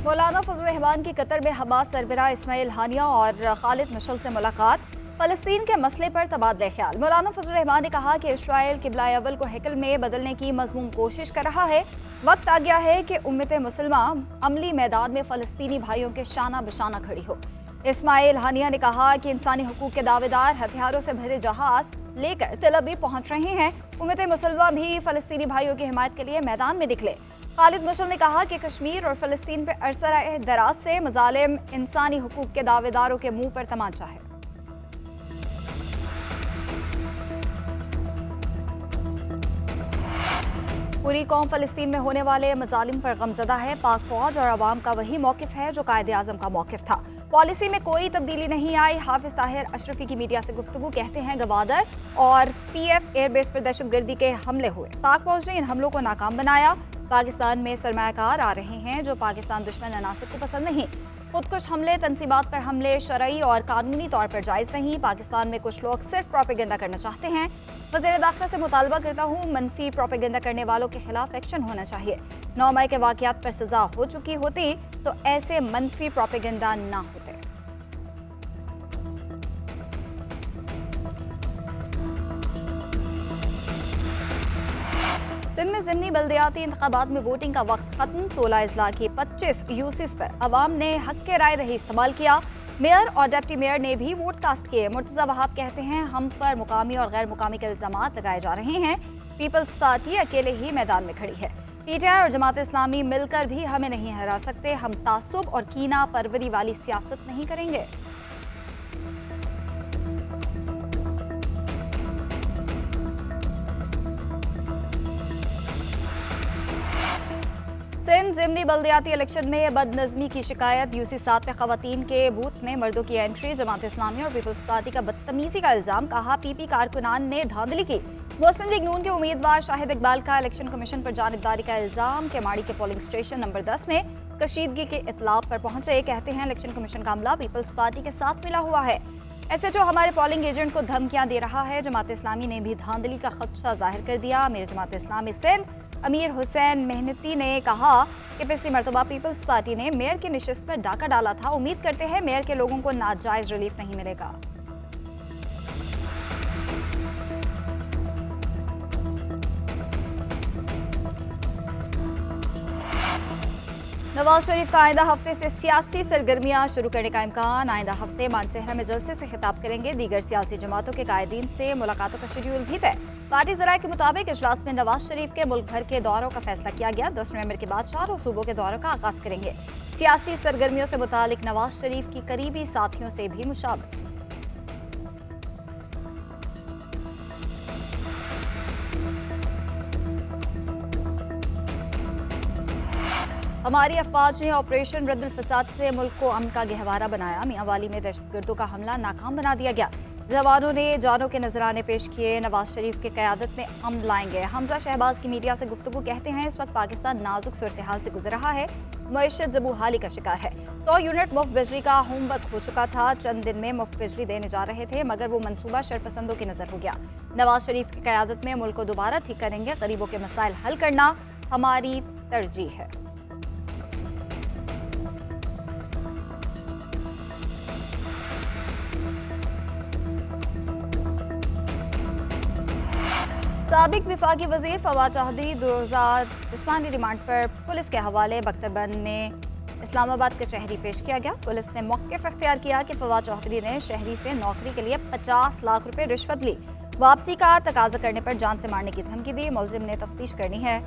मौलाना फजल रहमान की कतर में हमास सरबराह इस्माइल हानिया और खालिद मशल से मुलाकात। फलस्तीन के मसले पर तबादला ख्याल। मौलाना फजल रहमान ने कहा कि इसराइल किबला अव्वल को हैकल में बदलने की मजमूम कोशिश कर रहा है। वक्त आ गया है कि उम्मत मुसलमा अमली मैदान में फलस्तीनी भाइयों के शाना बशाना खड़ी हो। इस्माइल हानिया ने कहा कि इंसानी हुकूक के दावेदार हथियारों से भरे जहाज लेकर तेल अवीव पहुंच रहे हैं। उम्मत मुसलमा भी फलस्तीनी भाइयों की हिमायत के लिए मैदान में निकले। खालिद मशल ने कहा कि कश्मीर और फलस्तीन पर अरसा दराज से मजालिम इंसानी हुकूक के दावेदारों के मुंह पर तमाचा है। पूरी कौम फलस्तीन में होने वाले मजालिम पर गमजदा है। पाक फौज और अवाम का वही मौकिफ है जो कायदे आजम का मौकिफ था। पॉलिसी में कोई तब्दीली नहीं आई। हाफिज ताहिर अशरफी की मीडिया से गुफ्तगू। कहते हैं गवादर और PF एयरबेस पर दहशतगर्दी के हमले हुए। पाक फौज ने इन हमलों को नाकाम बनाया। पाकिस्तान में सरमायाकार आ रहे हैं जो पाकिस्तान दुश्मन अनासर को पसंद नहीं। खुदकुश हमले, तनसीबात पर हमले शरई और कानूनी तौर पर जायज़ नहीं। पाकिस्तान में कुछ लोग सिर्फ प्रोपेगेंडा करना चाहते हैं। वज़ीर दाखिला से मुतालबा करता हूँ मनफी प्रोपेगेंडा करने वालों के खिलाफ एक्शन होना चाहिए। 9 मई के वाक़यात पर सजा हो चुकी होती तो ऐसे मनफी प्रोपेगेंडा ना होते। सिंध में ज़िमनी बल्दियाती इंतखाबात में वोटिंग का वक्त खत्म। 16 अजला की 25 यूसीस पर अवाम ने हक के राय दही इस्तेमाल किया। मेयर और डिप्टी मेयर ने भी वोट कास्ट किए। मुर्तज़ा वहाब कहते हैं हम पर मुकामी और गैर मुकामी के इल्ज़ामात लगाए जा रहे हैं। पीपल्स पार्टी अकेले ही मैदान में खड़ी है। PTI और जमात इस्लामी मिलकर भी हमें नहीं हरा सकते। हम तासुब और कीना परवरी वाली सियासत नहीं करेंगे। सिंध ज़िमनी बल्दियाती इलेक्शन में बदनज़मी की शिकायत। UC 7 में खवातीन के बूथ में मर्दों की एंट्री। जमात इस्लामी और पीपल्स पार्टी का बदतमीजी का इल्ज़ाम। कहा PP कारकुनान ने धांधली की। मुस्लिम लीग नून के उम्मीदवार शाहिद इकबाल का इलेक्शन कमीशन पर जानिबदारी का इल्ज़ाम। केमाड़ी के पोलिंग स्टेशन नंबर 10 में कशीदगी के इतलाब पर पहुंचे। कहते हैं इलेक्शन कमीशन का अमला पीपल्स पार्टी के साथ मिला हुआ है। SHO हमारे पोलिंग एजेंट को धमकियां दे रहा है। जमात इस्लामी ने भी धांधली का खदशा जाहिर कर दिया। अमीर जमात इस्लामी सिंध अमीर हुसैन मेहनती ने कहा कि पिछली मरतबा पीपल्स पार्टी ने मेयर की निशिस्त पर डाका डाला था। उम्मीद करते हैं मेयर के लोगों को नाजायज रिलीफ नहीं मिलेगा। नवाज शरीफ का आइंदा हफ्ते से सियासी सरगर्मियां शुरू करने का इम्कान। आइंदा हफ्ते मानसेहरा में जलसे से खिताब करेंगे। दीगर सियासी जमातों के कायदीन से मुलाकातों का शेड्यूल भी तय। पार्टी ज़राए के मुताबिक इजलास में नवाज शरीफ के मुल्क भर के दौरों का फैसला किया गया। 10 नवंबर के बाद 4 सूबों के दौरों का आगाज करेंगे। सियासी सरगर्मियों से मुतालिक नवाज शरीफ की करीबी साथियों से भी मुशावरत। हमारी अफवाज ने ऑपरेशन रद्दुल फसाद से मुल्क को अमन का गहवारा बनाया। मियांवाली में दहशतगर्दों का हमला नाकाम बना दिया गया। जवानों ने जानों के नजराने पेश किए। नवाज शरीफ की क़यादत में अमन लाएंगे। हमजा शहबाज की मीडिया से गुफ्तगू। कहते हैं इस वक्त पाकिस्तान नाजुक सूरत हाल से गुजर रहा है। मईशत ज़बूहाली का शिकार है। 100 यूनिट मुफ्त बिजली का होमवर्क हो चुका था। चंद दिन में मुफ्त बिजली देने जा रहे थे मगर वो मंसूबा शरपसंदों की नजर हो गया। नवाज शरीफ की क़यादत में मुल्क को दोबारा ठीक करेंगे। गरीबों के मसाइल हल करना हमारी तरजीह है। साबिक विफाकी वजीर फवाद चौधरी 2000 जिस्मानी रिमांड पर पुलिस के हवाले बख्तरबंद में इस्लामाबाद कचहरी पेश किया गया। पुलिस ने मौक़िफ़ इख्तियार किया कि फवाद चौधरी ने शहरी से नौकरी के लिए 50 लाख रुपए रिश्वत ली। वापसी का तकाजा करने पर जान से मारने की धमकी दी। मुलजिम ने तफ्तीश करनी है।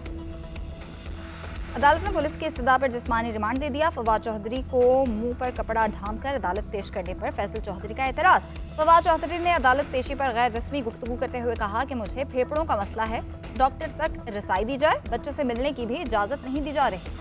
अदालत ने पुलिस की इस्तदा पर जिस्मानी रिमांड दे दिया। फवाद चौधरी को मुंह पर कपड़ा ढांपकर अदालत पेश करने पर फैसल चौधरी का एतराज़। फवाद चौधरी ने अदालत पेशी पर गैर रस्मी गुफ्तगू करते हुए कहा कि मुझे फेफड़ों का मसला है, डॉक्टर तक रसाई दी जाए। बच्चों से मिलने की भी इजाज़त नहीं दी जा रही।